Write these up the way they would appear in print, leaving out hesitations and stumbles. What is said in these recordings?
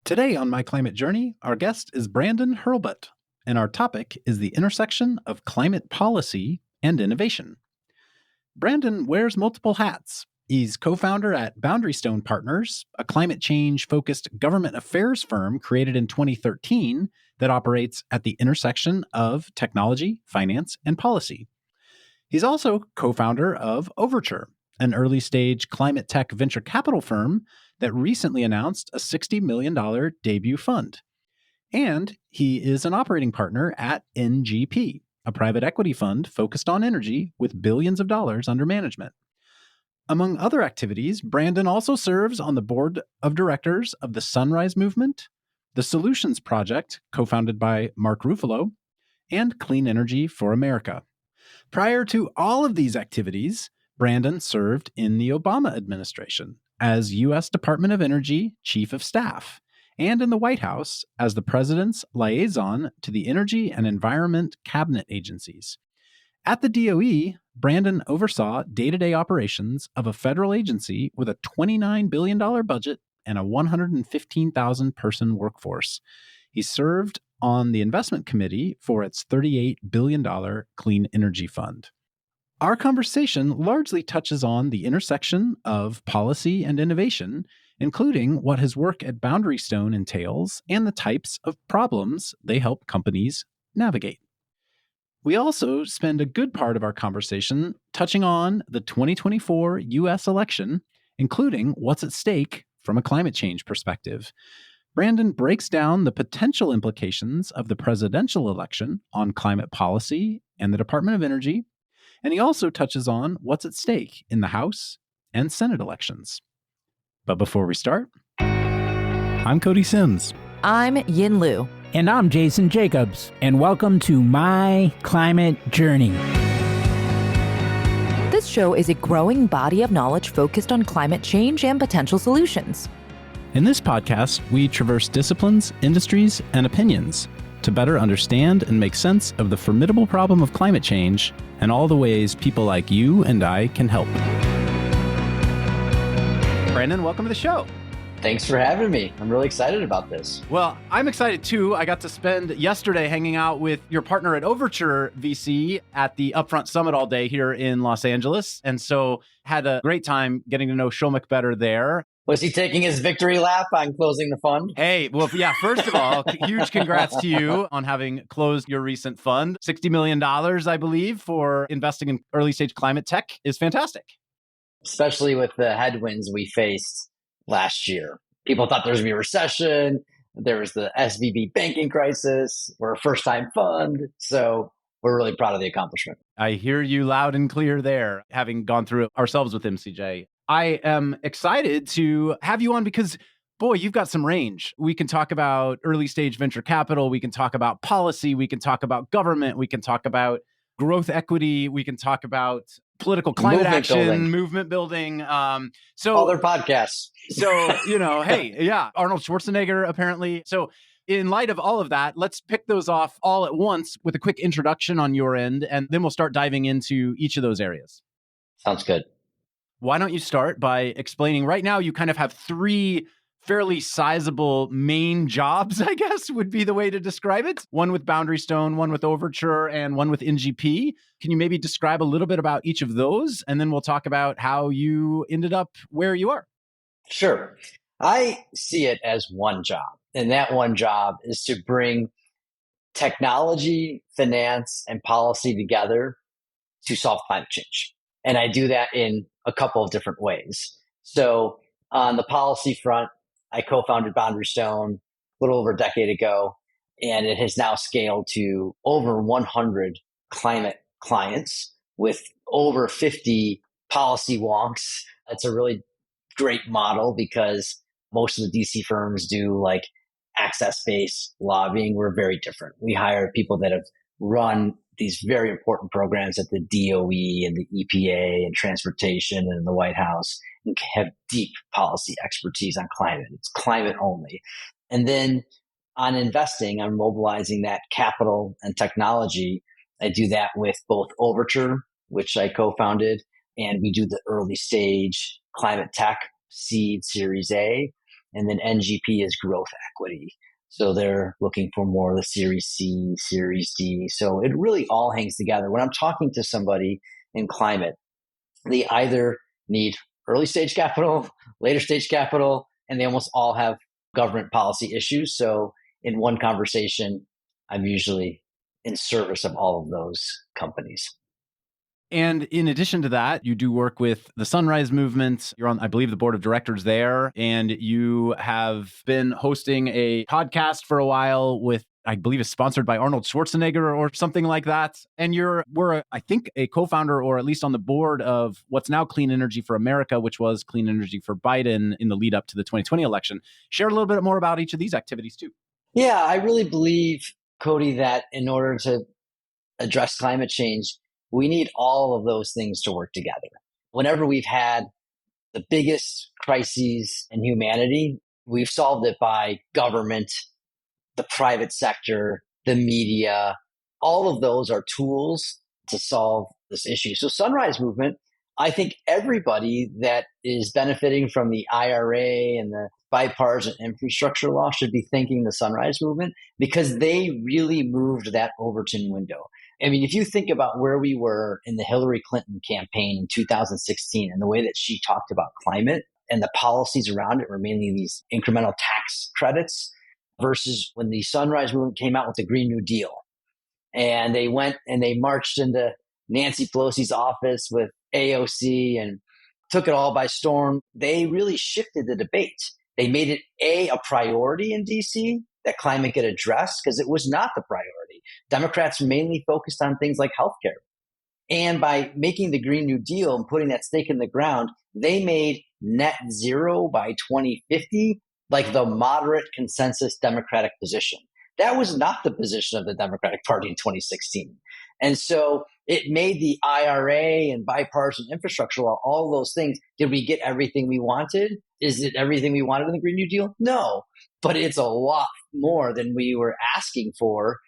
Today on My Climate Journey, our guest is Brandon Hurlbut, and our topic is the intersection of climate policy and innovation. Brandon wears multiple hats. He's co-founder at Boundary Stone Partners, a climate change-focused government affairs firm created in 2013 that operates at the intersection of technology, finance, and policy. He's also co-founder of Overture, an early-stage climate tech venture capital firm that recently announced a $60 million debut fund. And he is an operating partner at NGP, a private equity fund focused on energy with billions of dollars under management. Among other activities, Brandon also serves on the board of directors of the Sunrise Movement, the Solutions Project, co-founded by Mark Ruffalo, and Clean Energy for America. Prior to all of these activities, Brandon served in the Obama administration as U.S. Department of Energy Chief of Staff, and in the White House as the President's liaison to the Energy and Environment Cabinet agencies. At the DOE, Brandon oversaw day-to-day operations of a federal agency with a $29 billion budget and a 115,000-person workforce. He served on the investment committee for its $38 billion Clean Energy Fund. Our conversation largely touches on the intersection of policy and innovation, including what his work at Boundary Stone entails and the types of problems they help companies navigate. We also spend a good part of our conversation touching on the 2024 U.S. election, including what's at stake from a climate change perspective. Brandon breaks down the potential implications of the presidential election on climate policy and the Department of Energy, and he also touches on what's at stake in the House and Senate elections. But before we start, I'm Cody Sims. I'm Yin Lu. And I'm Jason Jacobs. And welcome to My Climate Journey. This show is a growing body of knowledge focused on climate change and potential solutions. In this podcast, we traverse disciplines, industries, and opinions to better understand and make sense of the formidable problem of climate change and all the ways people like you and I can help. Brandon, welcome to the show. Thanks for having me. I'm really excited about this. Well, I'm excited too. I got to spend yesterday hanging out with your partner at Overture VC at the Upfront Summit all day here in Los Angeles. And so had a great time getting to know Shomik better there. Was he taking his victory lap on closing the fund? Hey, well, yeah, first of all, huge congrats to you on having closed your recent fund. $60 million, I believe, for investing in early stage climate tech is fantastic. Especially with the headwinds we faced last year. People thought there was going to be a recession. There was the SVB banking crisis. We're a first-time fund. So we're really proud of the accomplishment. I hear you loud and clear there, having gone through it ourselves with MCJ. I am excited to have you on because, boy, you've got some range. We can talk about early stage venture capital. We can talk about policy. We can talk about government. We can talk about growth equity. We can talk about political climate movement building. So other podcasts. So, hey, yeah, Arnold Schwarzenegger, apparently. So in light of all of that, let's pick those off all at once with a quick introduction on your end, and then we'll start diving into each of those areas. Sounds good. Why don't you start by explaining, right now you kind of have three fairly sizable main jobs, I guess would be the way to describe it. One with Boundary Stone, one with Overture, and one with NGP. Can you maybe describe a little bit about each of those? And then we'll talk about how you ended up where you are. Sure. I see it as one job. And that one job is to bring technology, finance, and policy together to solve climate change. And I do that in a couple of different ways. So on the policy front, I co-founded Boundary Stone a little over a decade ago, and it has now scaled to over 100 climate clients with over 50 policy wonks. It's a really great model because most of the DC firms do like access-based lobbying. We're very different. We hire people that have run these very important programs at the DOE and the EPA and transportation and the White House and have deep policy expertise on climate. It's climate only. And then on investing, I'm mobilizing that capital and technology. I do that with both Overture, which I co-founded, and we do the early stage climate tech seed Series A. And then NGP is growth equity. So they're looking for more of the Series C, Series D. So it really all hangs together. When I'm talking to somebody in climate, they either need early stage capital, later stage capital, and they almost all have government policy issues. So in one conversation, I'm usually in service of all of those companies. And in addition to that, you do work with the Sunrise Movement. You're on, I believe, the board of directors there. And you have been hosting a podcast for a while with, I believe it's sponsored by Arnold Schwarzenegger or something like that. And I think, a co-founder or at least on the board of what's now Clean Energy for America, which was Clean Energy for Biden in the lead up to the 2020 election. Share a little bit more about each of these activities too. Yeah, I really believe, Cody, that in order to address climate change, we need all of those things to work together. Whenever we've had the biggest crises in humanity, we've solved it by government, the private sector, the media. All of those are tools to solve this issue. So Sunrise Movement, I think everybody that is benefiting from the IRA and the bipartisan infrastructure law should be thanking the Sunrise Movement because they really moved that Overton window. I mean, if you think about where we were in the Hillary Clinton campaign in 2016 and the way that she talked about climate and the policies around it were mainly these incremental tax credits versus when the Sunrise Movement came out with the Green New Deal. And they went and they marched into Nancy Pelosi's office with AOC and took it all by storm. They really shifted the debate. They made it a priority in DC that climate get addressed because it was not the priority. Democrats mainly focused on things like healthcare. And by making the Green New Deal and putting that stake in the ground, they made net zero by 2050 like the moderate consensus Democratic position. That was not the position of the Democratic Party in 2016. And so it made the IRA and bipartisan infrastructure law, all those things. Did we get everything we wanted? Is it everything we wanted in the Green New Deal? No, but it's a lot more than we were asking for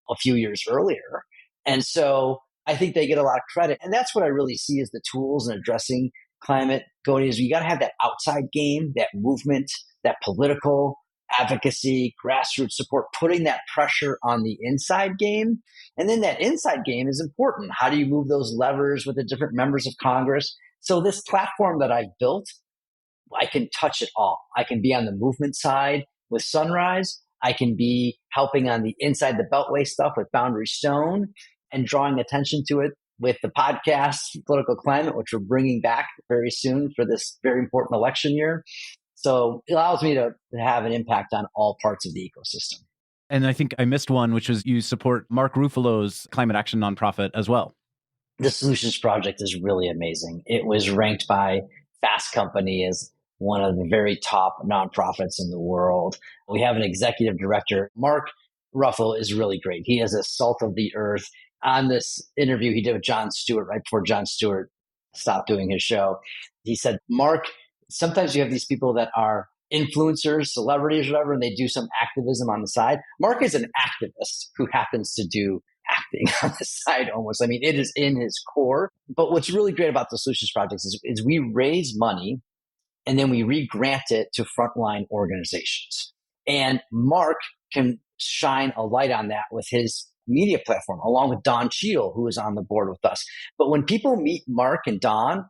a few years earlier. And so I think they get a lot of credit. And that's what I really see as the tools in addressing climate, Cody, is you got to have that outside game, that movement, that political advocacy, grassroots support, putting that pressure on the inside game. And then that inside game is important. How do you move those levers with the different members of Congress? So this platform that I've built, I can touch it all. I can be on the movement side with Sunrise. I can be helping on the inside the Beltway stuff with Boundary Stone and drawing attention to it with the podcast, Political Climate, which we're bringing back very soon for this very important election year. So it allows me to have an impact on all parts of the ecosystem. And I think I missed one, which was you support Mark Ruffalo's climate action nonprofit as well. The Solutions Project is really amazing. It was ranked by Fast Company as one of the very top nonprofits in the world. We have an executive director. Mark Ruffalo is really great. He is a salt of the earth. On this interview he did with Jon Stewart, right before Jon Stewart stopped doing his show, he said, Mark, sometimes you have these people that are influencers, celebrities, whatever, and they do some activism on the side. Mark is an activist who happens to do acting on the side almost. I mean, it is in his core. But what's really great about the Solutions Projects is we raise money and then we re-grant it to frontline organizations. And Mark can shine a light on that with his media platform, along with Don Cheadle, who is on the board with us. But when people meet Mark and Don,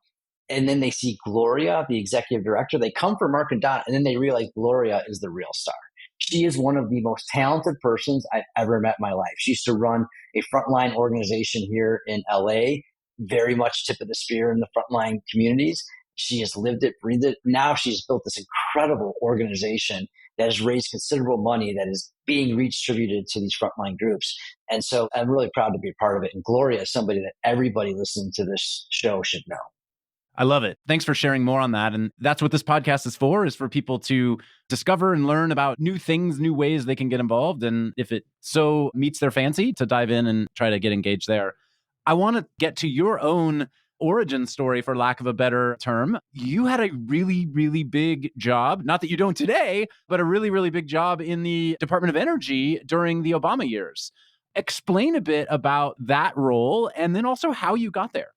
and then they see Gloria, the executive director, they come for Mark and Don, and then they realize Gloria is the real star. She is one of the most talented persons I've ever met in my life. She used to run a frontline organization here in LA, very much tip of the spear in the frontline communities. She has lived it, breathed it. Now she's built this incredible organization that has raised considerable money that is being redistributed to these frontline groups. And so I'm really proud to be a part of it. And Gloria is somebody that everybody listening to this show should know. I love it. Thanks for sharing more on that. And that's what this podcast is for people to discover and learn about new things, new ways they can get involved. And if it so meets their fancy, to dive in and try to get engaged there. I want to get to your own origin story, for lack of a better term. You had a really, really big job, not that you don't today, but a really, really big job in the Department of Energy during the Obama years. Explain a bit about that role and then also how you got there.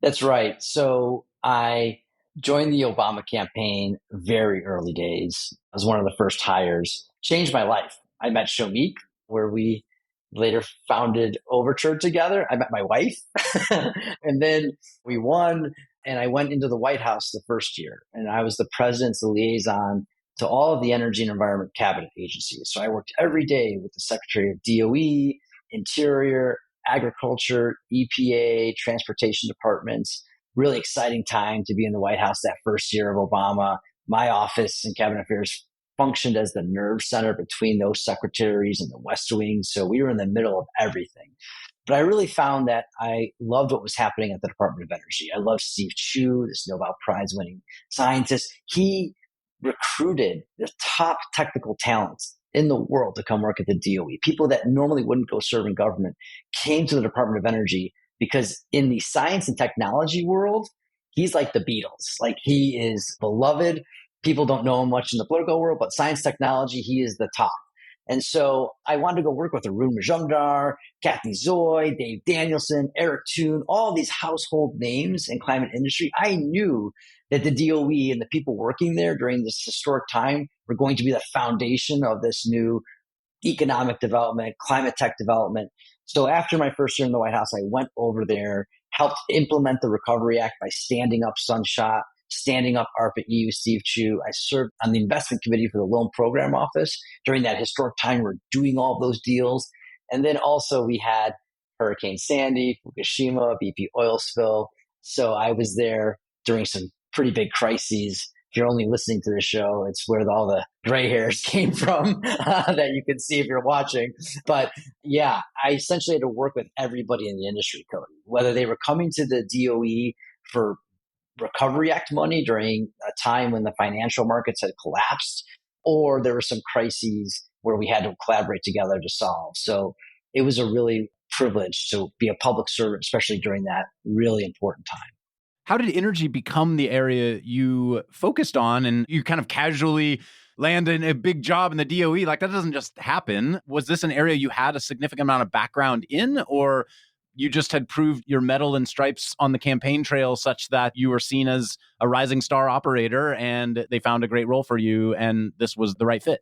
That's right. So I Joined the Obama campaign very early days. I was one of the first hires. Changed my life. I met Shomik, where we later founded Overture together. I met my wife, and then we won. And I went into the White House the first year, and I was the president's liaison to all of the energy and environment cabinet agencies. So I worked every day with the Secretary of DOE, Interior, Agriculture, EPA, transportation departments. Really exciting time to be in the White House that first year of Obama. My office and cabinet affairs functioned as the nerve center between those secretaries and the West Wing. So we were in the middle of everything. But I really found that I loved what was happening at the Department of Energy. I loved Steve Chu, this Nobel Prize winning scientist. He recruited the top technical talents in the world to come work at the DOE. People that normally wouldn't go serve in government came to the Department of Energy because in the science and technology world, he's like the Beatles. Like he is beloved. People don't know him much in the political world, but science technology, he is the top. And so I wanted to go work with Arun Majumdar, Kathy Zoy, Dave Danielson, Eric Toon, all these household names in climate industry. I knew that the DOE and the people working there during this historic time were going to be the foundation of this new economic development, climate tech development. So after my first year in the White House, I went over there, helped implement the Recovery Act by standing up Sunshot, standing up ARPA EU, Steve Chu. I served on the investment committee for the loan program office during that historic time. We're doing all those deals. And then also we had Hurricane Sandy, Fukushima, BP oil spill. So I was there during some pretty big crises. If you're only listening to the show, it's where all the gray hairs came from that you can see if you're watching. But yeah, I essentially had to work with everybody in the industry, Cody, whether they were coming to the DOE for Recovery Act money during a time when the financial markets had collapsed, or there were some crises where we had to collaborate together to solve. So it was a really privilege to be a public servant, especially during that really important time. How did energy become the area you focused on, and you kind of casually land in a big job in the DOE? Like, that doesn't just happen. Was this an area you had a significant amount of background in, or you just had proved your medal and stripes on the campaign trail such that you were seen as a rising star operator and they found a great role for you and this was the right fit?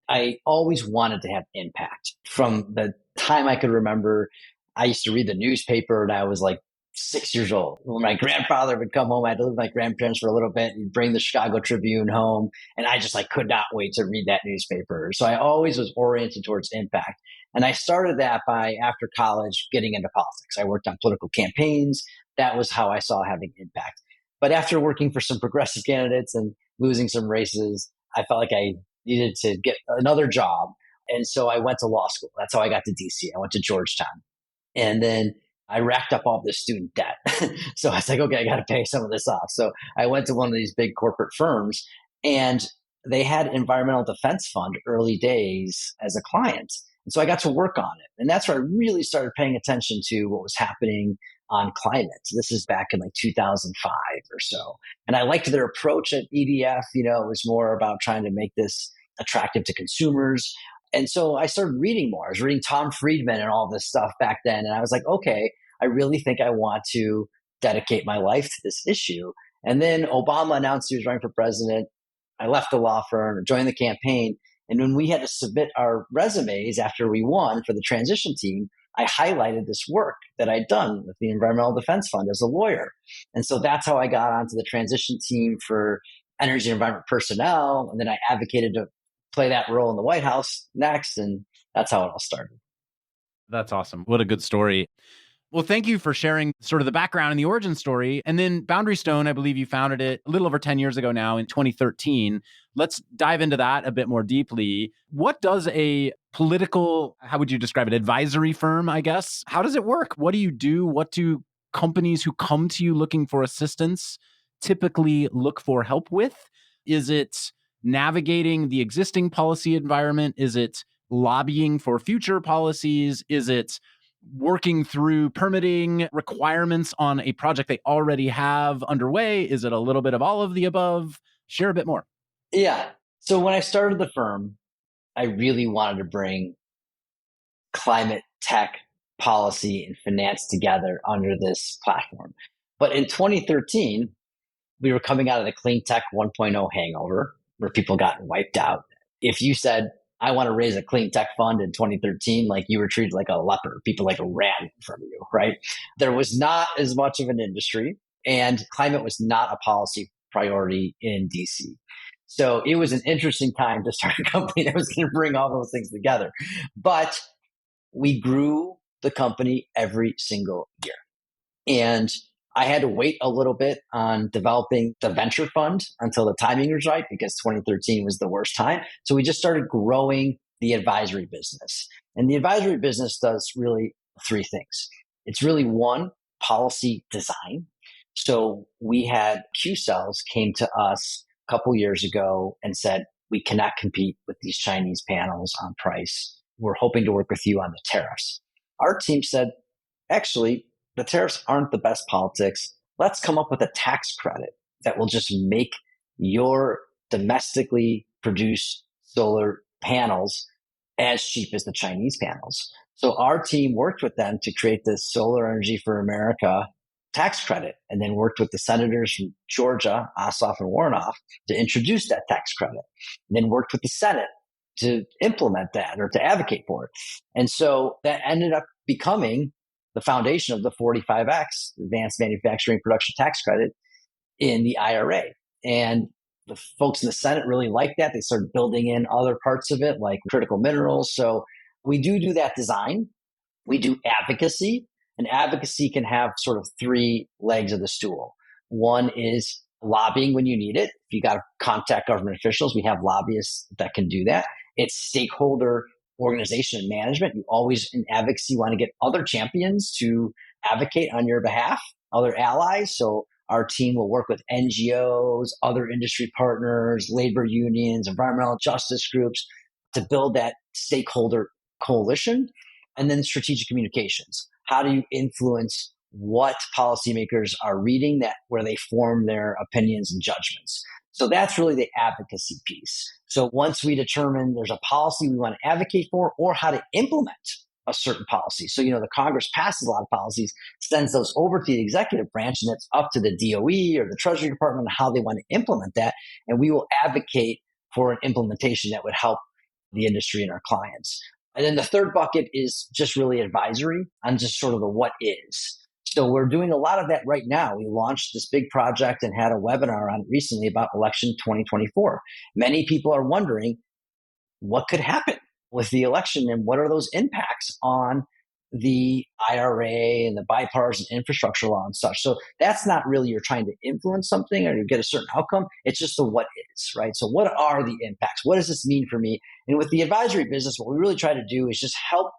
I always wanted to have impact. From the time I could remember, I used to read the newspaper and I was like 6 years old. When my grandfather would come home, I had to live with my grandparents for a little bit. He'd bring the Chicago Tribune home, and I just like could not wait to read that newspaper. So I always was oriented towards impact. And I started that by, after college, getting into politics. I worked on political campaigns. That was how I saw having impact. But after working for some progressive candidates and losing some races, I felt like I needed to get another job. And so I went to law school. That's how I got to DC. I went to Georgetown. And then I racked up all this student debt. So I was like, okay, I got to pay some of this off. So I went to one of these big corporate firms, and they had Environmental Defense Fund early days as a client. And so I got to work on it. And that's where I really started paying attention to what was happening on climate. This is back in like 2005 or so. And I liked their approach at EDF. You know, it was more about trying to make this attractive to consumers. And so I started reading more. I was reading Tom Friedman and all this stuff back then. And I was like, okay, I really think I want to dedicate my life to this issue. And then Obama announced he was running for president. I left the law firm, joined the campaign. And when we had to submit our resumes after we won for the transition team, I highlighted this work that I'd done with the Environmental Defense Fund as a lawyer. And so that's how I got onto the transition team for energy and environment personnel. And then I advocated to play that role in the White House next. And that's how it all started. That's awesome. What a good story. Well, thank you for sharing sort of the background and the origin story. And then Boundary Stone, I believe you founded it a little over 10 years ago now in 2013. Let's dive into that a bit more deeply. What does a political, how would you describe it, advisory firm, I guess? How does it work? What do you do? What do companies who come to you looking for assistance typically look for help with? Is it navigating the existing policy environment? Is it lobbying for future policies? Is it working through permitting requirements on a project they already have underway? Is it a little bit of all of the above? Share a bit more. Yeah. So when I started the firm, I really wanted to bring climate tech, policy, and finance together under this platform. But in 2013, we were coming out of the clean tech 1.0 hangover where people got wiped out. If you said, I want to raise a clean tech fund in 2013, like you were treated like a leper. People like ran from you, right? There was not as much of an industry, and climate was not a policy priority in DC. So it was an interesting time to start a company that was going to bring all those things together. But we grew the company every single year. And I had to wait a little bit on developing the venture fund until the timing was right because 2013 was the worst time. So we just started growing the advisory business. And the advisory business does really three things. It's really one, policy design. So we had Q Cells came to us a couple years ago and said, we cannot compete with these Chinese panels on price. We're hoping to work with you on the tariffs. Our team said, actually, the tariffs aren't the best politics. Let's come up with a tax credit that will just make your domestically produced solar panels as cheap as the Chinese panels. So our team worked with them to create this Solar Energy for America tax credit, and then worked with the senators from Georgia, Ossoff and Warnoff, to introduce that tax credit, and then worked with the Senate to implement that or to advocate for it. And so that ended up becoming the foundation of the 45X, Advanced Manufacturing Production Tax Credit, in the IRA. And the folks in the Senate really liked that. They started building in other parts of it, like critical minerals. So we do that design. We do advocacy, and advocacy can have sort of three legs of the stool. One is lobbying when you need it. If you got to contact government officials, we have lobbyists that can do that. It's stakeholder organization and management. You always, in advocacy, want to get other champions to advocate on your behalf, other allies. So our team will work with NGOs, other industry partners, labor unions, environmental justice groups to build that stakeholder coalition. And then strategic communications. How do you influence what policymakers are reading, that where they form their opinions and judgments? So that's really the advocacy piece. So once we determine there's a policy we want to advocate for or how to implement a certain policy. So, the Congress passes a lot of policies, sends those over to the executive branch, and it's up to the DOE or the Treasury Department how they want to implement that. And we will advocate for an implementation that would help the industry and our clients. And then the third bucket is just really advisory on just sort of the what is. So we're doing a lot of that right now. We launched this big project and had a webinar on it recently about election 2024. Many people are wondering what could happen with the election and what are those impacts on the IRA and the bipartisan infrastructure law and such. So that's not really you're trying to influence something or to get a certain outcome. It's just the what is, right? So what are the impacts? What does this mean for me? And with the advisory business, what we really try to do is just help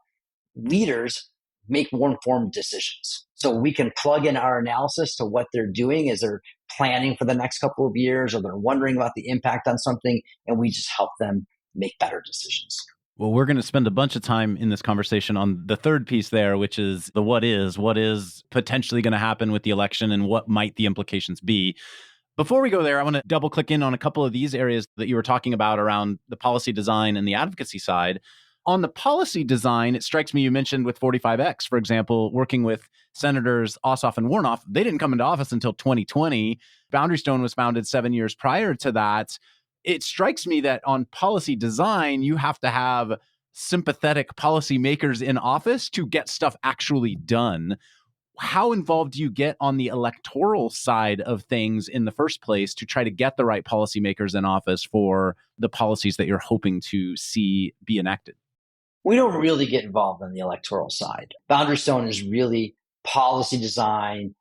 leaders make more informed decisions. So we can plug in our analysis to what they're doing as they're planning for the next couple of years or they're wondering about the impact on something, and we just help them make better decisions. Well, we're going to spend a bunch of time in this conversation on the third piece there, which is the what is potentially going to happen with the election and what might the implications be. Before we go there, I want to double click in on a couple of these areas that you were talking about around the policy design and the advocacy side. On the policy design, it strikes me you mentioned with 45X, for example, working with Senators Ossoff and Warnoff. They didn't come into office until 2020. Boundary Stone was founded 7 years prior to that. It strikes me that on policy design, you have to have sympathetic policymakers in office to get stuff actually done. How involved do you get on the electoral side of things in the first place to try to get the right policymakers in office for the policies that you're hoping to see be enacted? We don't really get involved on the electoral side. Boundary Stone is really policy design,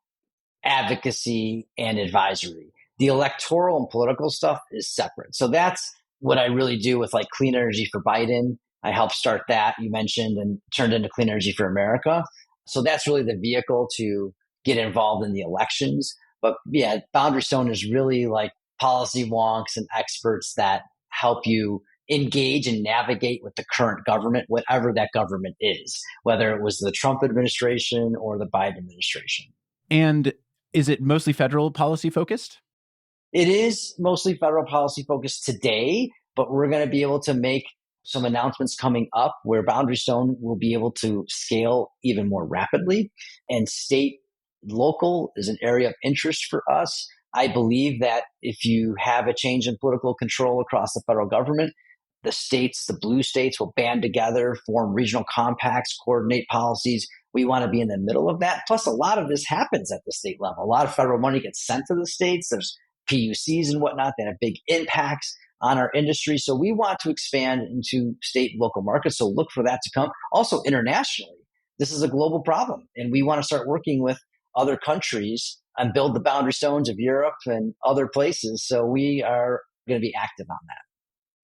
advocacy, and advisory. The electoral and political stuff is separate. So that's what I really do with like Clean Energy for Biden. I helped start that you mentioned and turned into Clean Energy for America. So that's really the vehicle to get involved in the elections. But yeah, Boundary Stone is really like policy wonks and experts that help you engage and navigate with the current government, whatever that government is, whether it was the Trump administration or the Biden administration. And is it mostly federal policy focused? It is mostly federal policy focused today, but we're going to be able to make some announcements coming up where Boundary Stone will be able to scale even more rapidly. And state, local is an area of interest for us. I believe that if you have a change in political control across the federal government, the states, the blue states, will band together, form regional compacts, coordinate policies. We want to be in the middle of that. Plus, a lot of this happens at the state level. A lot of federal money gets sent to the states. There's PUCs and whatnot that have big impacts on our industry. So we want to expand into state and local markets. So look for that to come. Also, internationally, this is a global problem. And we want to start working with other countries and build the boundary stones of Europe and other places. So we are going to be active on that.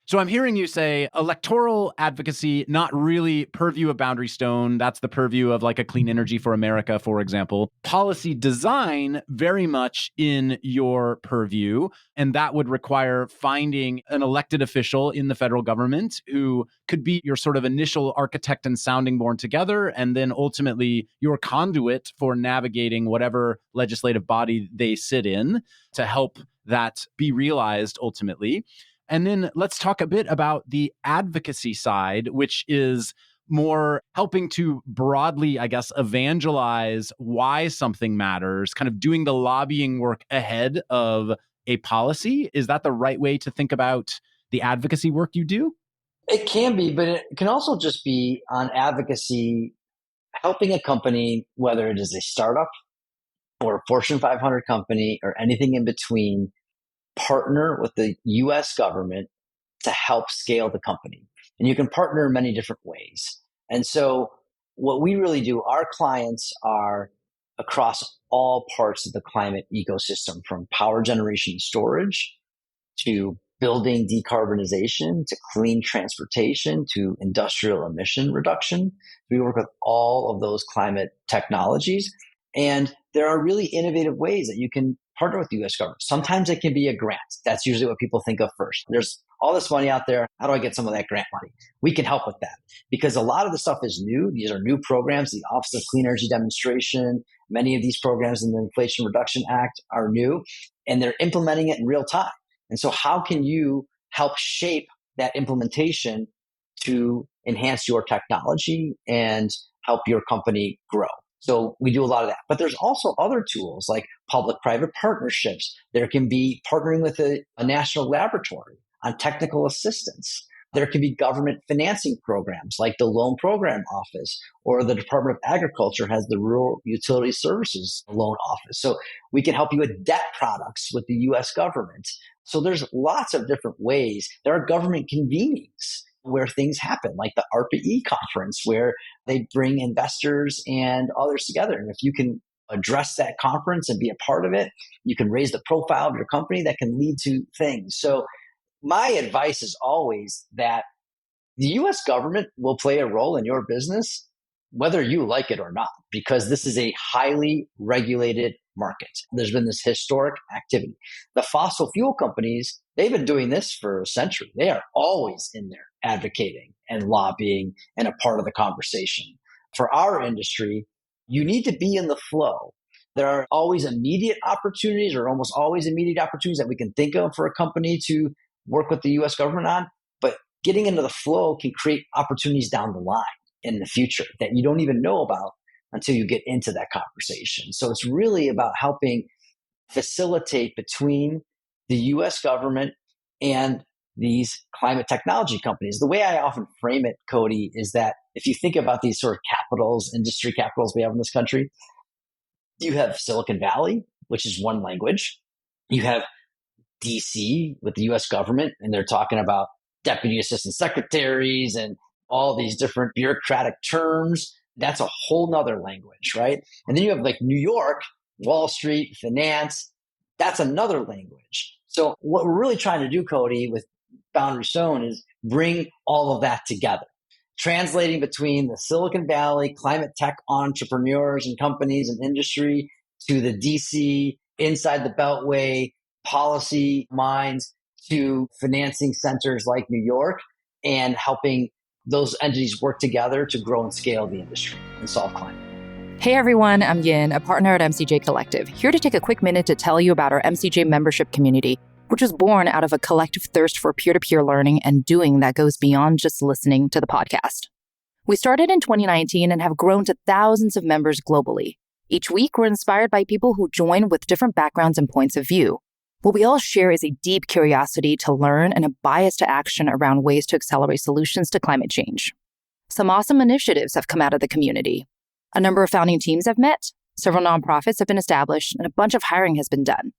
So I'm hearing you say electoral advocacy, not really purview of Boundary Stone. That's the purview of like a Clean Energy for America, for example. Policy design, very much in your purview. And that would require finding an elected official in the federal government who could be your sort of initial architect and sounding board together, and then ultimately your conduit for navigating whatever legislative body they sit in to help that be realized ultimately. And then let's talk a bit about the advocacy side, which is more helping to broadly, I guess, evangelize why something matters, kind of doing the lobbying work ahead of a policy. Is that the right way to think about the advocacy work you do? It can be, but it can also just be on advocacy, helping a company, whether it is a startup or a Fortune 500 company or anything in between, partner with the US government to help scale the company. And you can partner in many different ways. And so what we really do, our clients are across all parts of the climate ecosystem, from power generation and storage to building decarbonization to clean transportation to industrial emission reduction. We work with all of those climate technologies. And there are really innovative ways that you can partner with the U.S. government. Sometimes it can be a grant. That's usually what people think of first. There's all this money out there. How do I get some of that grant money? We can help with that because a lot of the stuff is new. These are new programs. The Office of Clean Energy Demonstration, many of these programs in the Inflation Reduction Act are new, and they're implementing it in real time. And so how can you help shape that implementation to enhance your technology and help your company grow? So we do a lot of that. But there's also other tools like public-private partnerships. There can be partnering with a national laboratory on technical assistance. There can be government financing programs like the Loan Program Office, or the Department of Agriculture has the Rural Utility Services Loan Office. So we can help you with debt products with the U.S. government. So there's lots of different ways. There are government convenings where things happen, like the ARPA-E conference, where they bring investors and others together. And if you can address that conference and be a part of it, you can raise the profile of your company. That can lead to things. So my advice is always that the U.S. government will play a role in your business, whether you like it or not, because this is a highly regulated market. There's been this historic activity. The fossil fuel companies, they've been doing this for a century. They are always in there advocating and lobbying and a part of the conversation. For our industry, you need to be in the flow. There are always immediate opportunities, or almost always immediate opportunities that we can think of for a company to work with the U.S. government on. But getting into the flow can create opportunities down the line in the future that you don't even know about until you get into that conversation. So it's really about helping facilitate between the U.S. government and these climate technology companies. The way I often frame it, Cody, is that if you think about these sort of capitals, industry capitals we have in this country, you have Silicon Valley, which is one language. You have DC with the U.S. government, and they're talking about deputy assistant secretaries and all these different bureaucratic terms. That's a whole nother language, right? And then you have like New York, Wall Street, finance. That's another language. So what we're really trying to do, Cody, with Boundary Stone is bring all of that together, translating between the Silicon Valley climate tech entrepreneurs and companies and industry to the DC inside the Beltway policy minds to financing centers like New York, and helping those entities work together to grow and scale the industry and solve climate. Hey everyone, I'm Yin, a partner at MCJ Collective, here to take a quick minute to tell you about our MCJ membership community, which was born out of a collective thirst for peer-to-peer learning and doing that goes beyond just listening to the podcast. We started in 2019 and have grown to thousands of members globally. Each week, we're inspired by people who join with different backgrounds and points of view. What we all share is a deep curiosity to learn and a bias to action around ways to accelerate solutions to climate change. Some awesome initiatives have come out of the community. A number of founding teams have met, several nonprofits have been established, and a bunch of hiring has been done.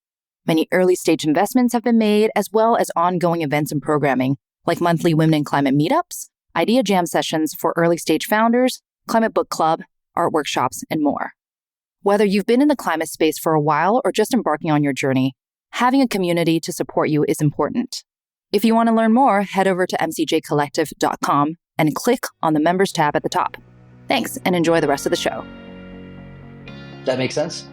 Many early-stage investments have been made, as well as ongoing events and programming, like monthly Women in Climate meetups, idea jam sessions for early-stage founders, climate book club, art workshops, and more. Whether you've been in the climate space for a while or just embarking on your journey, having a community to support you is important. If you want to learn more, head over to mcjcollective.com and click on the Members tab at the top. Thanks, and enjoy the rest of the show. That makes sense?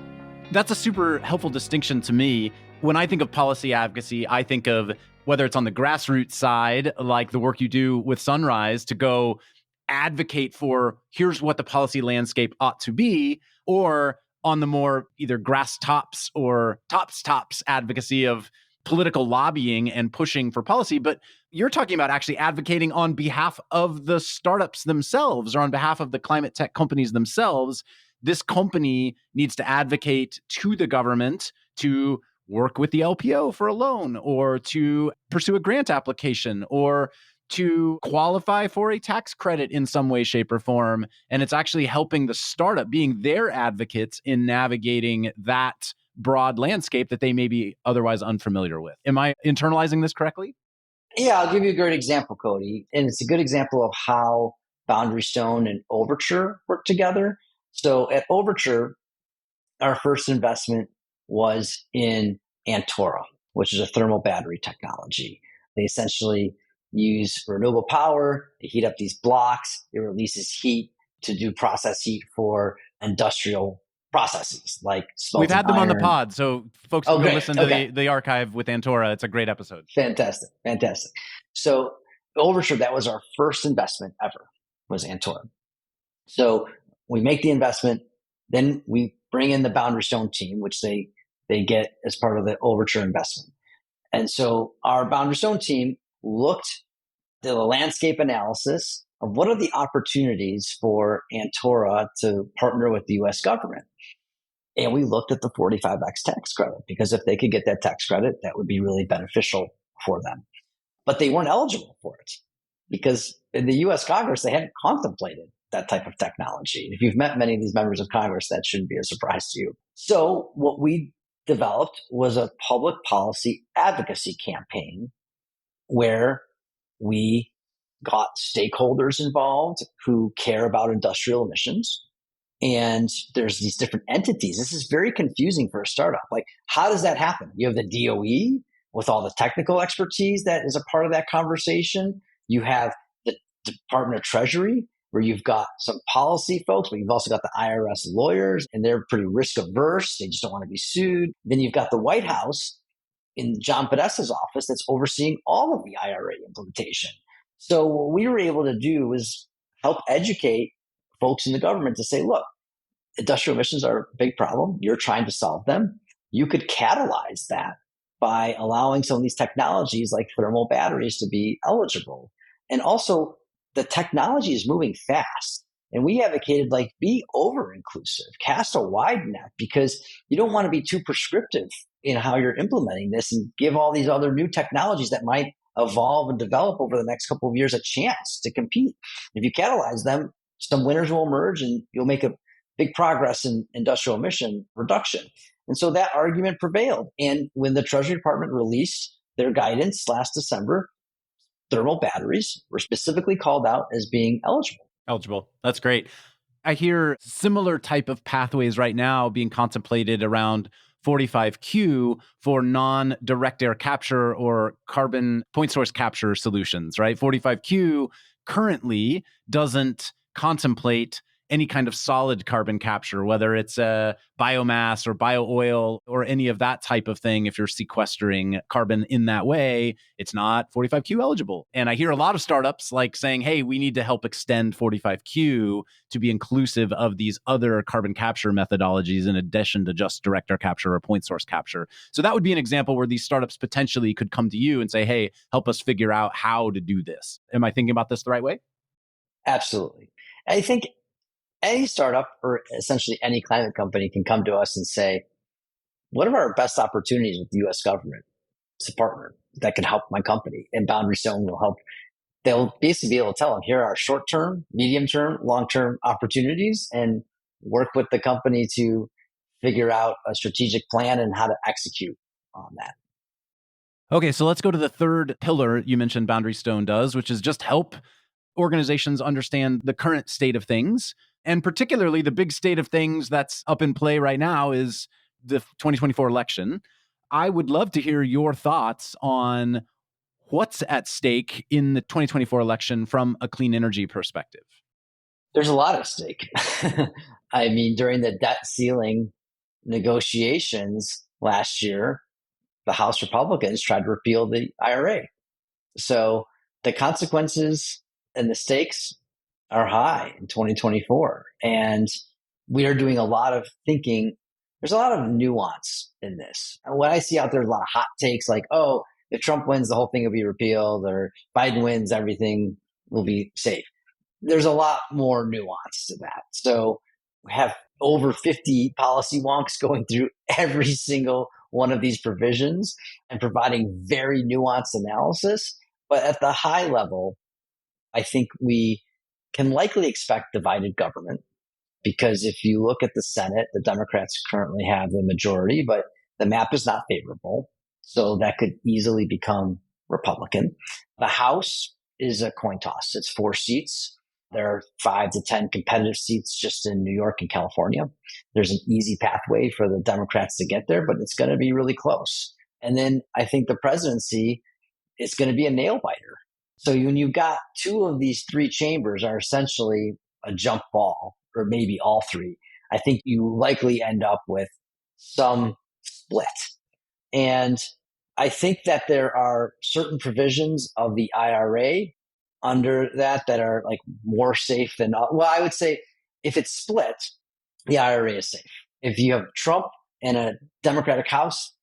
That's a super helpful distinction to me. When I think of policy advocacy, I think of whether it's on the grassroots side, like the work you do with Sunrise to go advocate for here's what the policy landscape ought to be, or on the more either grass tops or tops advocacy of political lobbying and pushing for policy. But you're talking about actually advocating on behalf of the startups themselves or on behalf of the climate tech companies themselves. This company needs to advocate to the government to work with the LPO for a loan or to pursue a grant application or to qualify for a tax credit in some way, shape, or form. And it's actually helping the startup, being their advocates in navigating that broad landscape that they may be otherwise unfamiliar with. Am I internalizing this correctly? Yeah, I'll give you a great example, Cody. And it's a good example of how Boundary Stone and Overture work together. So at Overture, our first investment was in Antora, which is a thermal battery technology. They essentially use renewable power to heat up these blocks. It releases heat to do process heat for industrial processes like smelting We've had them on the iron. pod, so folks can go great. listen to the archive with Antora. It's a great episode. Fantastic. So Overture, that was our first investment ever, was Antora. So we make the investment, then we bring in the Boundary Stone team, which they get as part of the Overture investment. And so our Boundary Stone team looked at the landscape analysis of what are the opportunities for Antora to partner with the US government. And we looked at the 45X tax credit, because if they could get that tax credit, that would be really beneficial for them. But they weren't eligible for it because in the US Congress, they hadn't contemplated that type of technology. If you've met many of these members of Congress, that shouldn't be a surprise to you. So what we developed was a public policy advocacy campaign where we got stakeholders involved who care about industrial emissions. And there's these different entities. This is very confusing for a startup. Like, how does that happen? You have the DOE with all the technical expertise that is a part of that conversation. You have the Department of Treasury, where you've got some policy folks, but you've also got the IRS lawyers, and they're pretty risk averse. They just don't want to be sued. Then you've got the White House in John Podesta's office that's overseeing all of the IRA implementation. So what we were able to do was help educate folks in the government to say, look, industrial emissions are a big problem. You're trying to solve them. You could catalyze that by allowing some of these technologies like thermal batteries to be eligible. And also, the technology is moving fast. And we advocated, like, be over-inclusive, cast a wide net, because you don't want to be too prescriptive in how you're implementing this and give all these other new technologies that might evolve and develop over the next couple of years a chance to compete. If you catalyze them, some winners will emerge and you'll make a big progress in industrial emission reduction. And so that argument prevailed. And when the Treasury Department released their guidance last December, thermal batteries were specifically called out as being eligible. That's great. I hear similar type of pathways right now being contemplated around 45Q for non-direct air capture or carbon point source capture solutions, right? 45Q currently doesn't contemplate any kind of solid carbon capture, whether it's a biomass or bio-oil or any of that type of thing. If you're sequestering carbon in that way, it's not 45Q eligible. And I hear a lot of startups like saying, hey, we need to help extend 45Q to be inclusive of these other carbon capture methodologies in addition to just direct air capture or point source capture. So that would be an example where these startups potentially could come to you and say, hey, help us figure out how to do this. Am I thinking about this the right way? Absolutely. I think any startup or essentially any climate company can come to us and say, what are our best opportunities with the US government to partner that can help my company? And Boundary Stone will help. They'll basically be able to tell them, here are short-term, medium-term, long-term opportunities, and work with the company to figure out a strategic plan and how to execute on that. Okay, so let's go to the third pillar you mentioned Boundary Stone does, which is just help organizations understand the current state of things. And particularly the big state of things that's up in play right now is the 2024 election. I would love to hear your thoughts on what's at stake in the 2024 election from a clean energy perspective. There's a lot at stake. I mean, during the debt ceiling negotiations last year, the House Republicans tried to repeal the IRA. So the consequences and the stakes are high in 2024. And we are doing a lot of thinking. There's a lot of nuance in this. And what I see out there is a lot of hot takes like, oh, if Trump wins, the whole thing will be repealed, or Biden wins, everything will be safe. There's a lot more nuance to that. So we have over 50 policy wonks going through every single one of these provisions and providing very nuanced analysis. But at the high level, I think we can likely expect divided government, because if you look at the Senate, the Democrats currently have the majority, but the map is not favorable. So that could easily become Republican. The House is a coin toss. It's 4 seats. There are 5 to 10 competitive seats just in New York and California. There's an easy pathway for the Democrats to get there, but it's going to be really close. And then I think the presidency is going to be a nail biter. So when you've got 2 of these 3 chambers are essentially a jump ball, or maybe all 3, I think you likely end up with some split. And I think that there are certain provisions of the IRA under that are like more safe than, well, I would say if it's split, the IRA is safe. If you have Trump and a Democratic House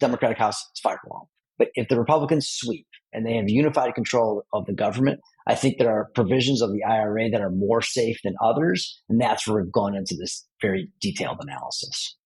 is firewall. But if the Republicans sweep and they have unified control of the government, I think there are provisions of the IRA that are more safe than others. And that's where we've gone into this very detailed analysis.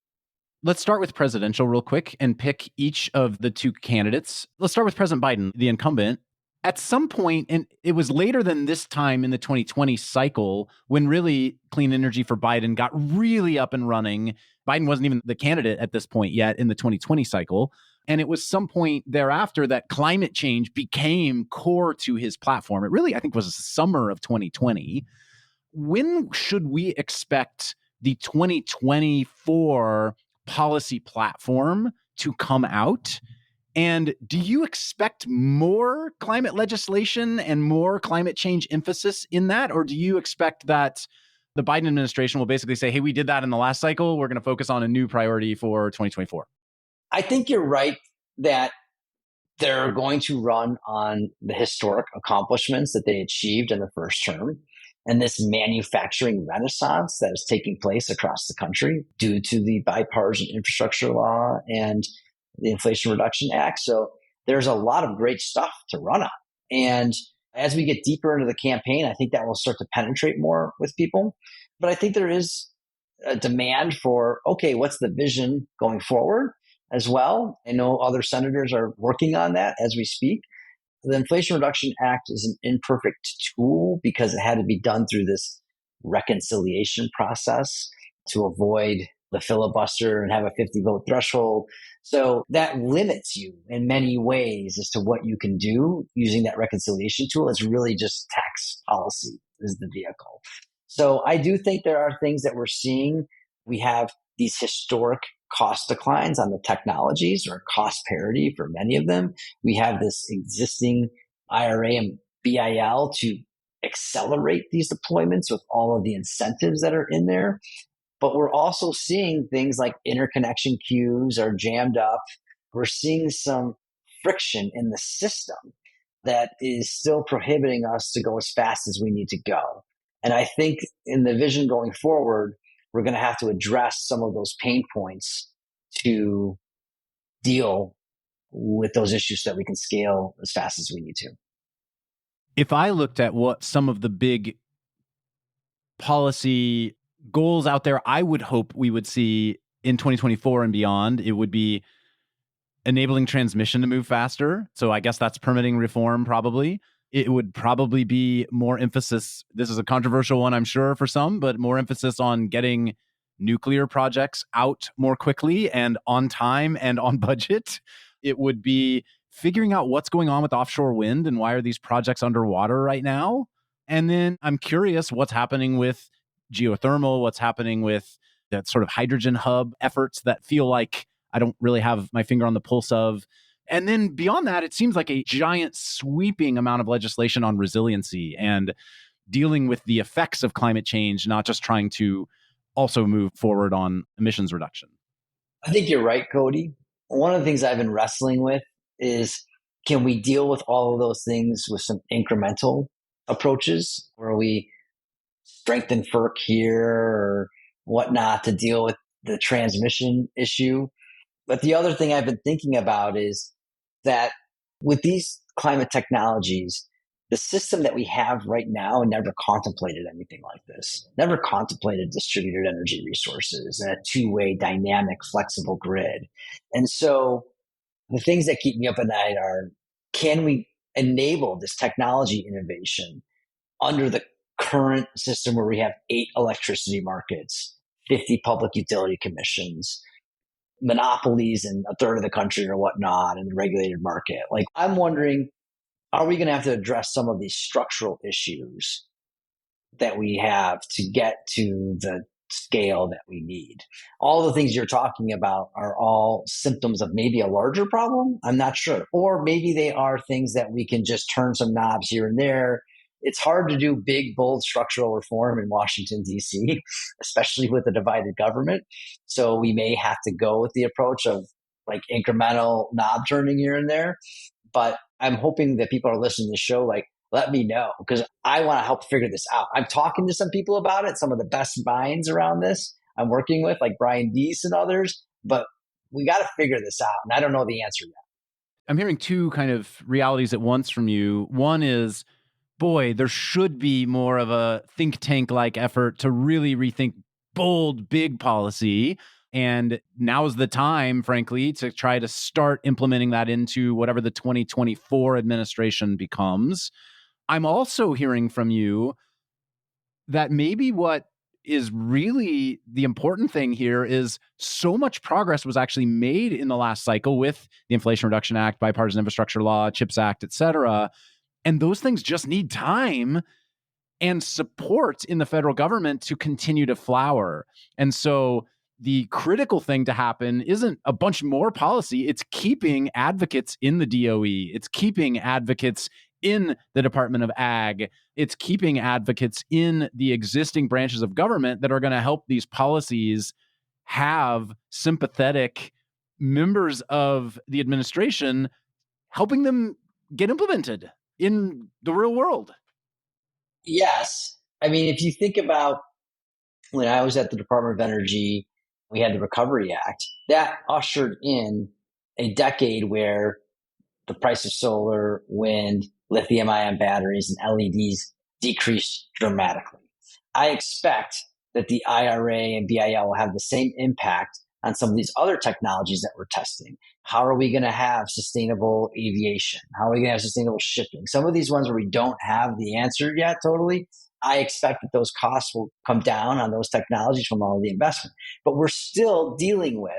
Let's start with presidential real quick and pick each of the 2 candidates. Let's start with President Biden, the incumbent. At some point, and it was later than this time in the 2020 cycle, when really clean energy for Biden got really up and running. Biden wasn't even the candidate at this point yet in the 2020 cycle. And it was some point thereafter that climate change became core to his platform. It really, I think, was the summer of 2020. When should we expect the 2024 policy platform to come out? And do you expect more climate legislation and more climate change emphasis in that? Or do you expect that the Biden administration will basically say, hey, we did that in the last cycle, we're going to focus on a new priority for 2024? I think you're right that they're going to run on the historic accomplishments that they achieved in the first term and this manufacturing renaissance that is taking place across the country due to the bipartisan infrastructure law and the Inflation Reduction Act. So there's a lot of great stuff to run on. And as we get deeper into the campaign, I think that will start to penetrate more with people. But I think there is a demand for, okay, what's the vision going forward as well? I know other senators are working on that as we speak. The Inflation Reduction Act is an imperfect tool because it had to be done through this reconciliation process to avoid the filibuster and have a 50-vote threshold. So that limits you in many ways as to what you can do using that reconciliation tool. It's really just tax policy is the vehicle. So I do think there are things that we're seeing. We have these historic cost declines on the technologies or cost parity for many of them. We have this existing IRA and BIL to accelerate these deployments with all of the incentives that are in there. But we're also seeing things like interconnection queues are jammed up. We're seeing some friction in the system that is still prohibiting us to go as fast as we need to go. And I think in the vision going forward, we're going to have to address some of those pain points to deal with those issues so that we can scale as fast as we need to. If I looked at what some of the big policy goals out there I would hope we would see in 2024 and beyond. It would be enabling transmission to move faster. So I guess that's permitting reform probably. It would probably be more emphasis. This is a controversial one, I'm sure, for some, but more emphasis on getting nuclear projects out more quickly and on time and on budget. It would be figuring out what's going on with offshore wind and why are these projects underwater right now. And then I'm curious what's happening with geothermal, what's happening with that sort of hydrogen hub efforts that feel like I don't really have my finger on the pulse of. And then beyond that, it seems like a giant sweeping amount of legislation on resiliency and dealing with the effects of climate change, not just trying to also move forward on emissions reduction. I think you're right, Cody. One of the things I've been wrestling with is, can we deal with all of those things with some incremental approaches where we strengthen FERC here or whatnot to deal with the transmission issue? But the other thing I've been thinking about is that with these climate technologies, the system that we have right now never contemplated anything like this, never contemplated distributed energy resources and a two-way dynamic, flexible grid. And so the things that keep me up at night are, can we enable this technology innovation under the current system where we have 8 electricity markets, 50 public utility commissions, monopolies in a third of the country or whatnot, in the regulated market? Like, I'm wondering, are we going to have to address some of these structural issues that we have to get to the scale that we need? All the things you're talking about are all symptoms of maybe a larger problem. I'm not sure. Or maybe they are things that we can just turn some knobs here and there. It's hard to do big, bold structural reform in Washington, D.C., especially with a divided government. So we may have to go with the approach of like incremental knob turning here and there. But I'm hoping that people are listening to the show, like, let me know, because I want to help figure this out. I'm talking to some people about it, some of the best minds around this I'm working with, like Brian Deese and others, but we got to figure this out. And I don't know the answer yet. I'm hearing two kind of realities at once from you. One is, boy, there should be more of a think tank-like effort to really rethink bold, big policy. And now's the time, frankly, to try to start implementing that into whatever the 2024 administration becomes. I'm also hearing from you that maybe what is really the important thing here is so much progress was actually made in the last cycle with the Inflation Reduction Act, Bipartisan Infrastructure Law, CHIPS Act, et cetera. And those things just need time and support in the federal government to continue to flower. And so the critical thing to happen isn't a bunch more policy. It's keeping advocates in the DOE. It's keeping advocates in the Department of Ag. It's keeping advocates in the existing branches of government that are going to help these policies have sympathetic members of the administration helping them get implemented in the real world. Yes. I mean, if you think about when I was at the Department of Energy, we had the Recovery Act that ushered in a decade where the price of solar, wind, lithium ion batteries, and LEDs decreased dramatically. I expect that the IRA and BIL will have the same impact on some of these other technologies that we're testing. How are we going to have sustainable aviation? How are we going to have sustainable shipping? Some of these ones where we don't have the answer yet totally, I expect that those costs will come down on those technologies from all of the investment. But we're still dealing with,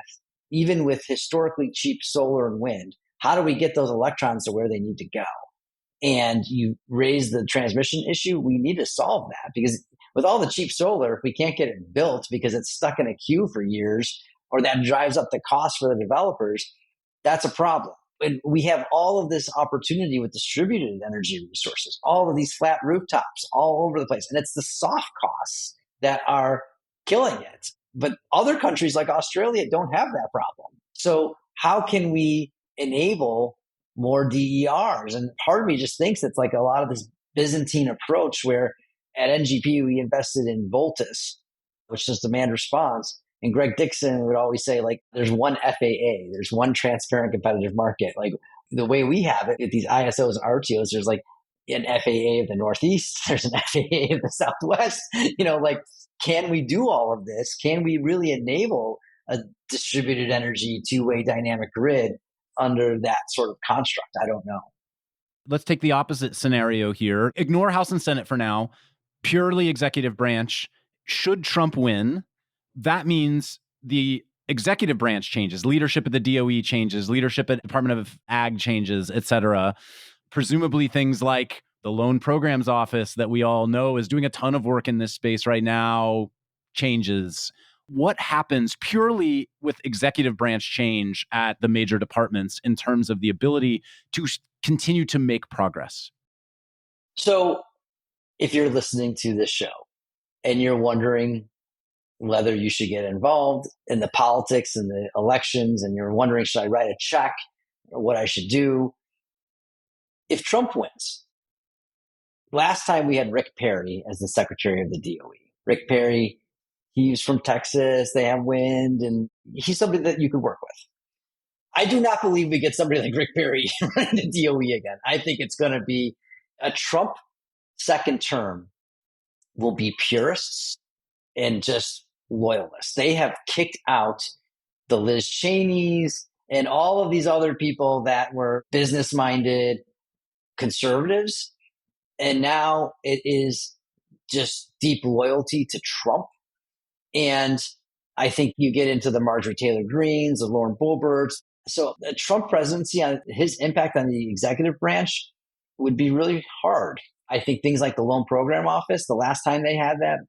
even with historically cheap solar and wind, how do we get those electrons to where they need to go? And you raise the transmission issue, we need to solve that, because with all the cheap solar, if we can't get it built because it's stuck in a queue for years, or that drives up the cost for the developers, that's a problem. And we have all of this opportunity with distributed energy resources, all of these flat rooftops all over the place. And it's the soft costs that are killing it. But other countries like Australia don't have that problem. So how can we enable more DERs? And part of me just thinks it's like a lot of this Byzantine approach where at NGP we invested in Voltus, which is demand response. And Greg Dixon would always say, like, there's one FAA, there's one transparent competitive market. Like the way we have it with these ISOs and RTOs, there's like an FAA of the Northeast, there's an FAA of the Southwest. Can we do all of this? Can we really enable a distributed energy two-way dynamic grid under that sort of construct? I don't know. Let's take the opposite scenario here. Ignore House and Senate for now. Purely executive branch. Should Trump win, that means the executive branch changes, leadership at the DOE changes, leadership at Department of Ag changes, et cetera. Presumably things like the Loan Programs Office that we all know is doing a ton of work in this space right now changes. What happens purely with executive branch change at the major departments in terms of the ability to continue to make progress? So if you're listening to this show and you're wondering whether you should get involved in the politics and the elections, and you're wondering, should I write a check or what I should do? If Trump wins, last time we had Rick Perry as the Secretary of the DOE. Rick Perry, he's from Texas, they have wind, and he's somebody that you could work with. I do not believe we get somebody like Rick Perry running the DOE again. I think it's going to be a Trump second term will be purists and just loyalists. They have kicked out the Liz Cheneys and all of these other people that were business-minded conservatives. And now it is just deep loyalty to Trump. And I think you get into the Marjorie Taylor Greenes, the Lauren Boeberts. So the Trump presidency, his impact on the executive branch would be really hard. I think things like the Loan Program Office, the last time they had that,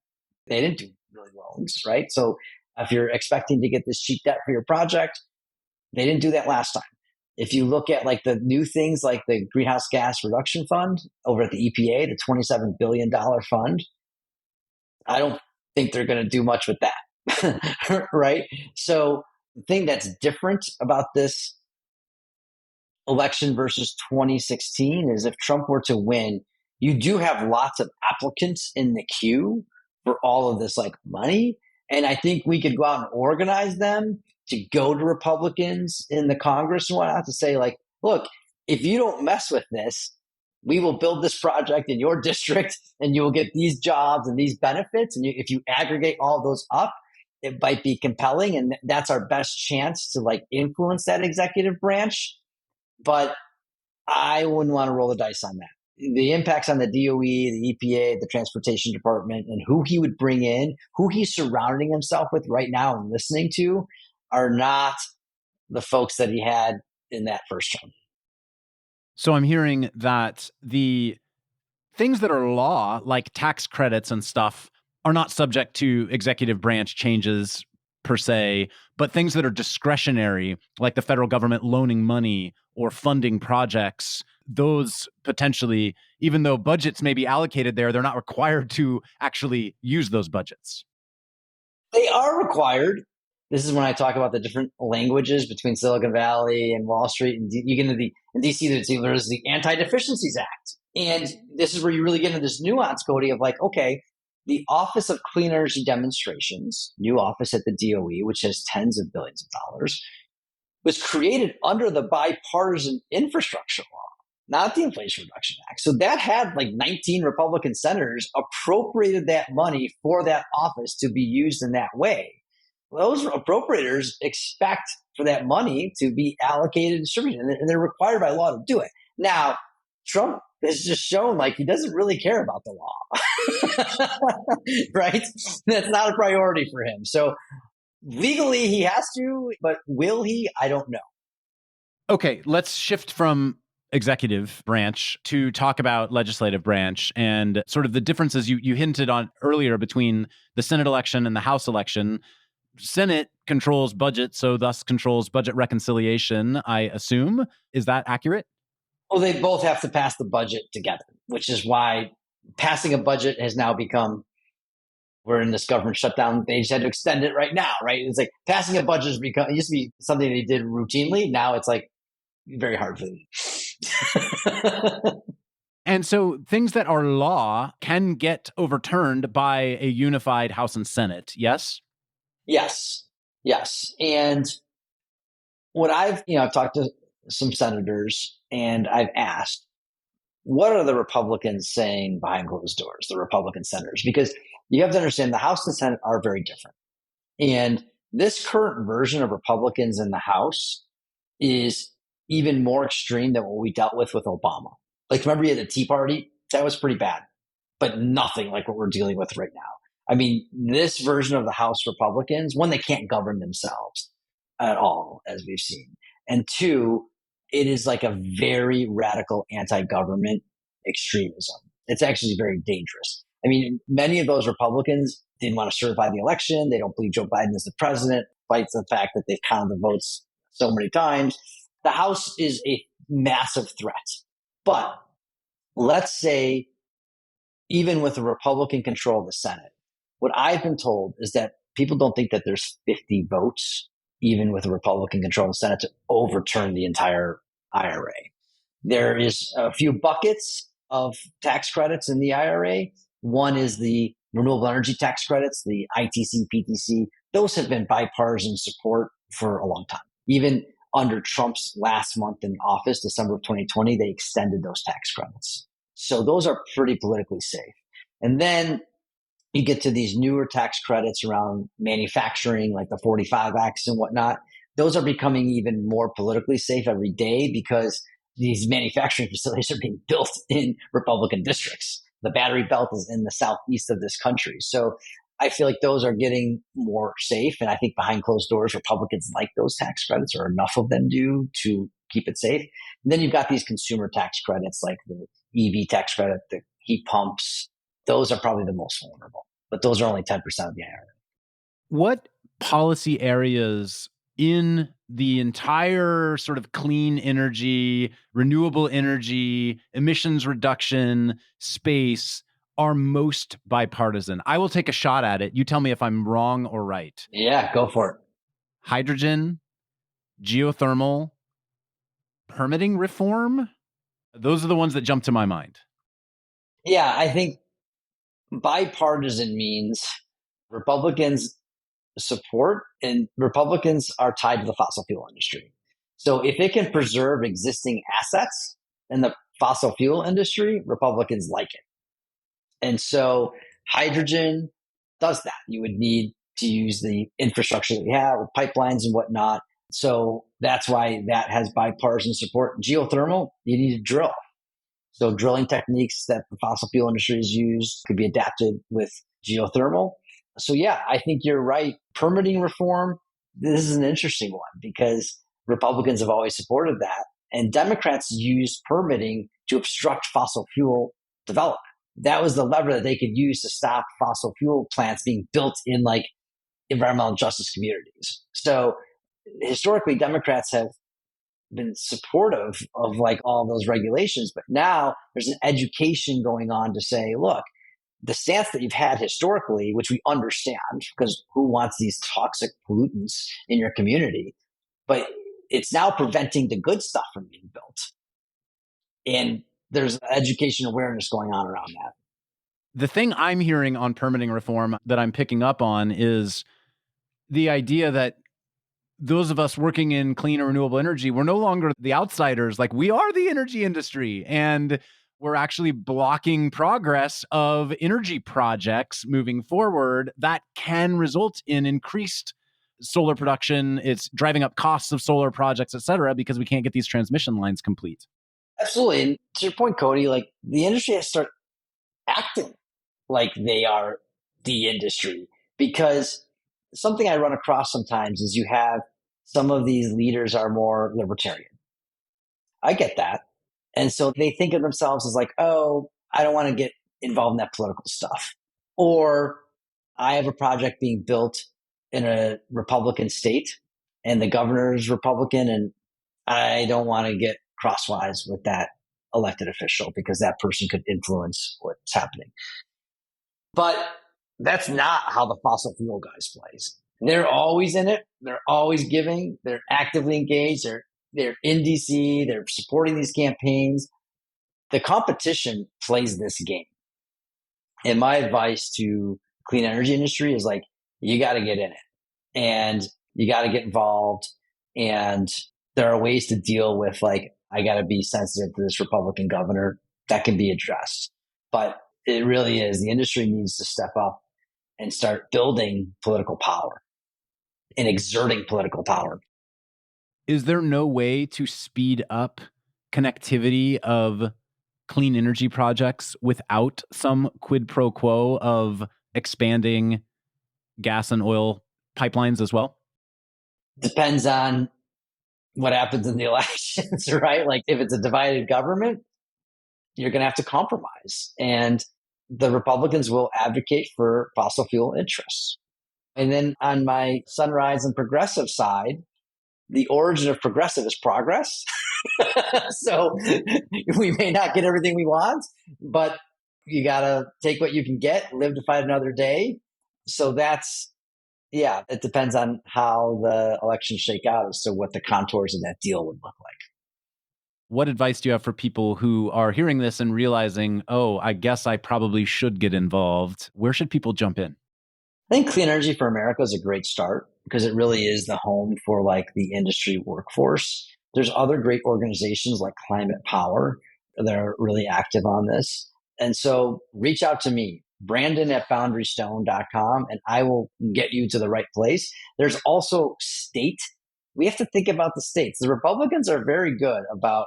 they didn't do really loans, right? So if you're expecting to get this cheap debt for your project, they didn't do that last time. If you look at like the new things like the Greenhouse Gas Reduction Fund over at the EPA, the $27 billion fund, I don't think they're going to do much with that, right? So the thing that's different about this election versus 2016 is if Trump were to win, you do have lots of applicants in the queue for all of this like money. And I think we could go out and organize them to go to Republicans in the Congress and whatnot to say like, look, if you don't mess with this, we will build this project in your district and you will get these jobs and these benefits. And if you aggregate all those up, it might be compelling. And that's our best chance to like influence that executive branch. But I wouldn't want to roll the dice on that. The impacts on the DOE, the EPA, the Transportation Department, and who he would bring in, who he's surrounding himself with right now and listening to are not the folks that he had in that first term. So I'm hearing that the things that are law, like tax credits and stuff, are not subject to executive branch changes per se, but things that are discretionary, like the federal government loaning money or funding projects, those potentially, even though budgets may be allocated there, they're not required to actually use those budgets. They are required. This is when I talk about the different languages between Silicon Valley and Wall Street. And you get into in DC, there's the Anti-Deficiencies Act. And this is where you really get into this nuance, Cody, of like, okay, the Office of Clean Energy Demonstrations, new office at the DOE, which has tens of billions of dollars, was created under the bipartisan infrastructure law, not the Inflation Reduction Act. So that had like 19 Republican senators appropriated that money for that office to be used in that way. Those appropriators expect for that money to be allocated and distributed, and they're required by law to do it. Now, Trump has just shown like he doesn't really care about the law, right? That's not a priority for him. So legally he has to, but will he? I don't know. Okay, let's shift from executive branch to talk about legislative branch and sort of the differences you hinted on earlier between the Senate election and the House election. Senate controls budget, so thus controls budget reconciliation, I assume. Is that accurate? Well, they both have to pass the budget together, which is why passing a budget has now become, we're in this government shutdown. They just had to extend it right now, right? It's like passing a budget has become, it used to be something they did routinely. Now it's like very hard for them. And so things that are law can get overturned by a unified House and Senate, yes? Yes. And what I've talked to some senators and I've asked, what are the Republicans saying behind closed doors, the Republican senators? Because you have to understand the House and Senate are very different. And this current version of Republicans in the House is even more extreme than what we dealt with Obama. Like, remember, you had the Tea Party? That was pretty bad, but nothing like what we're dealing with right now. I mean, this version of the House Republicans, one, they can't govern themselves at all, as we've seen. And two, it is like a very radical anti-government extremism. It's actually very dangerous. I mean, many of those Republicans didn't want to certify the election. They don't believe Joe Biden is the president, despite the fact that they've counted the votes so many times. The House is a massive threat. But let's say, even with the Republican control of the Senate, what I've been told is that people don't think that there's 50 votes, even with a Republican control of the Senate, to overturn the entire IRA. There is a few buckets of tax credits in the IRA. One is the renewable energy tax credits, the ITC, PTC. Those have been bipartisan support for a long time. Even under Trump's last month in office, December of 2020, they extended those tax credits. So those are pretty politically safe. And then you get to these newer tax credits around manufacturing, like the 45X and whatnot. Those are becoming even more politically safe every day because these manufacturing facilities are being built in Republican districts. The battery belt is in the southeast of this country. So I feel like those are getting more safe. And I think behind closed doors, Republicans like those tax credits, or enough of them do, to keep it safe. And then you've got these consumer tax credits like the EV tax credit, the heat pumps. Those are probably the most vulnerable, but those are only 10% of the IRA. What policy areas in the entire sort of clean energy, renewable energy, emissions reduction space are most bipartisan? I will take a shot at it. You tell me if I'm wrong or right. Yeah, go for it. Hydrogen, geothermal, permitting reform. Those are the ones that jump to my mind. Yeah, I think bipartisan means Republicans support, and Republicans are tied to the fossil fuel industry. So if it can preserve existing assets in the fossil fuel industry, Republicans like it. And so hydrogen does that. You would need to use the infrastructure that we have with pipelines and whatnot. So that's why that has bipartisan support. Geothermal, you need to drill. So drilling techniques that the fossil fuel industry has used could be adapted with geothermal. So yeah, I think you're right. Permitting reform, this is an interesting one because Republicans have always supported that. And Democrats use permitting to obstruct fossil fuel development. That was the lever that they could use to stop fossil fuel plants being built in like environmental justice communities. So historically, Democrats have been supportive of like all those regulations, but now there's an education going on to say, look, the stance that you've had historically, which we understand because who wants these toxic pollutants in your community, but it's now preventing the good stuff from being built. And there's education awareness going on around that. The thing I'm hearing on permitting reform that I'm picking up on is the idea that those of us working in clean and renewable energy, we're no longer the outsiders. Like, we are the energy industry, and we're actually blocking progress of energy projects moving forward that can result in increased solar production. It's driving up costs of solar projects, et cetera, because we can't get these transmission lines complete. Absolutely. And to your point, Cody, like the industry has to start acting like they are the industry, because something I run across sometimes is you have some of these leaders are more libertarian. I get that. And so they think of themselves as like, oh, I don't want to get involved in that political stuff. Or I have a project being built in a Republican state and the governor is Republican, and I don't want to get crosswise with that elected official because that person could influence what's happening. But that's not how the fossil fuel guys plays. They're always in it. They're always giving. They're actively engaged. They're in DC. They're supporting these campaigns. The competition plays this game. And my advice to clean energy industry is like, you got to get in it and you got to get involved. And there are ways to deal with like, I got to be sensitive to this Republican governor. that can be addressed. But it really is, the industry needs to step up and start building political power and exerting political power. Is there no way to speed up connectivity of clean energy projects without some quid pro quo of expanding gas and oil pipelines as well? Depends on what happens in the elections, right? Like if it's a divided government, you're going to have to compromise. And the Republicans will advocate for fossil fuel interests. And then on my sunrise and progressive side, the origin of progressive is progress. So we may not get everything we want, but you got to take what you can get, live to fight another day. So it depends on how the elections shake out as to what the contours of that deal would look like. What advice do you have for people who are hearing this and realizing, oh, I guess I probably should get involved? Where should people jump in? I think Clean Energy for America is a great start because it really is the home for like the industry workforce. There's other great organizations like Climate Power that are really active on this. And so reach out to me, Brandon@boundarystone.com, and I will get you to the right place. There's also state. We have to think about the states. The Republicans are very good about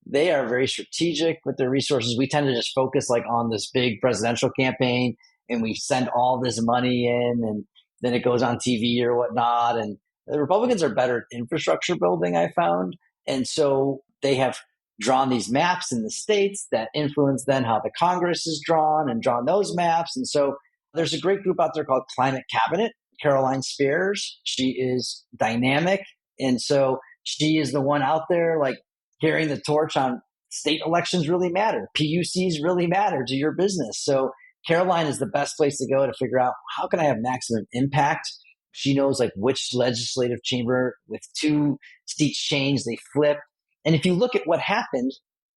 they are very strategic with their resources. We tend to just focus on this big presidential campaign and we send all this money in and then it goes on TV or whatnot. And the Republicans are better at infrastructure building, I found. And so they have drawn these maps in the states that influence then how the Congress is drawn and drawn those maps. And so there's a great group out there called Climate Cabinet. Caroline Spears, she is dynamic. And so she is the one out there carrying the torch on state elections really matter. PUCs really matter to your business. So Caroline is the best place to go to figure out how can I have maximum impact. She knows which legislative chamber with 2 seats change, they flip. And if you look at what happened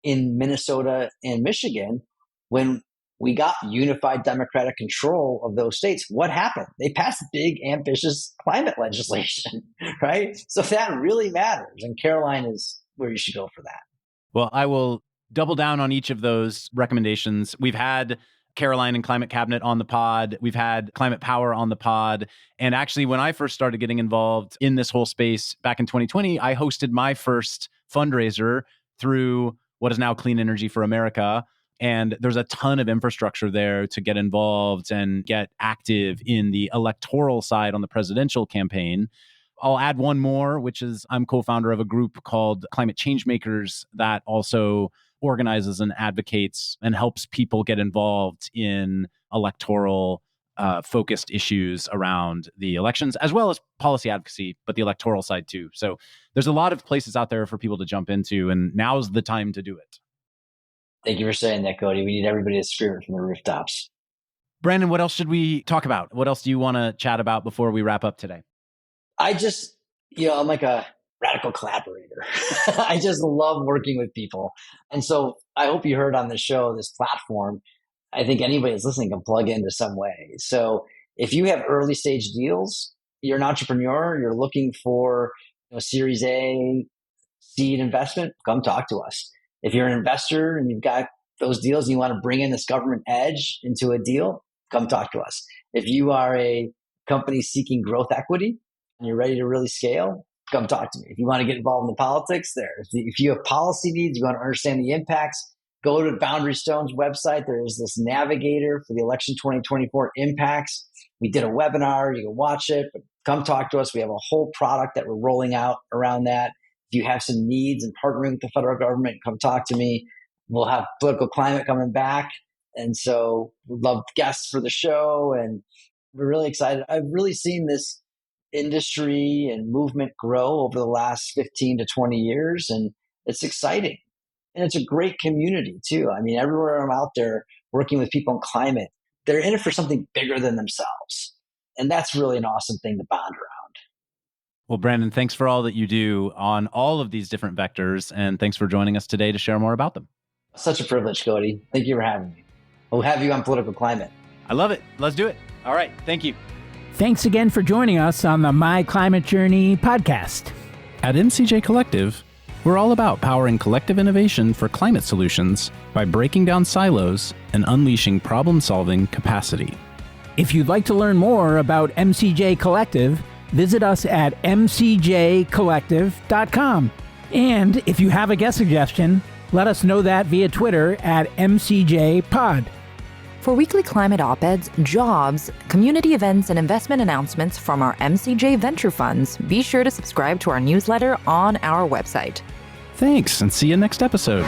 in Minnesota and Michigan, when we got unified Democratic control of those states, what happened? They passed big, ambitious climate legislation, right? So that really matters. And Caroline is where you should go for that. Well, I will double down on each of those recommendations. We've had Caroline and Climate Cabinet on the pod. We've had Climate Power on the pod. And actually, when I first started getting involved in this whole space back in 2020, I hosted my first fundraiser through what is now Clean Energy for America. And there's a ton of infrastructure there to get involved and get active in the electoral side on the presidential campaign. I'll add one more, which is I'm co-founder of a group called Climate Changemakers that also organizes and advocates and helps people get involved in electoral focused issues around the elections, as well as policy advocacy, but the electoral side too. So there's a lot of places out there for people to jump into, and now's the time to do it. Thank you for saying that, Cody. We need everybody to scream it from the rooftops. Brandon, what else should we talk about? What else do you want to chat about before we wrap up today? I just, I'm like a radical collaborator. I just love working with people. And so I hope you heard on the show, this platform, I think anybody that's listening can plug into some way. So if you have early stage deals, you're an entrepreneur, you're looking for Series A seed investment, come talk to us. If you're an investor and you've got those deals and you want to bring in this government edge into a deal, come talk to us. If you are a company seeking growth equity and you're ready to really scale, come talk to me. If you want to get involved in the politics there, if you have policy needs, you want to understand the impacts, go to Boundary Stone's website. There's this navigator for the election 2024 impacts. We did a webinar. You can watch it, but come talk to us. We have a whole product that we're rolling out around that. If you have some needs in partnering with the federal government, come talk to me. We'll have Political Climate coming back. And so we'd love guests for the show. And we're really excited. I've really seen this industry and movement grow over the last 15 to 20 years. And it's exciting. And it's a great community too. I mean, everywhere I'm out there working with people in climate, they're in it for something bigger than themselves. And that's really an awesome thing to bond around. Well, Brandon, thanks for all that you do on all of these different vectors. And thanks for joining us today to share more about them. Such a privilege, Cody. Thank you for having me. We'll have you on Political Climate. I love it. Let's do it. All right. Thank you. Thanks again for joining us on the My Climate Journey podcast. At MCJ Collective, We're all about powering collective innovation for climate solutions by breaking down silos and unleashing problem-solving capacity. If you'd like to learn more about MCJ Collective, visit us at mcjcollective.com. And if you have a guest suggestion, let us know that via Twitter at MCJPod. For weekly climate op-eds, jobs, community events, and investment announcements from our MCJ venture funds, be sure to subscribe to our newsletter on our website. Thanks, and see you next episode.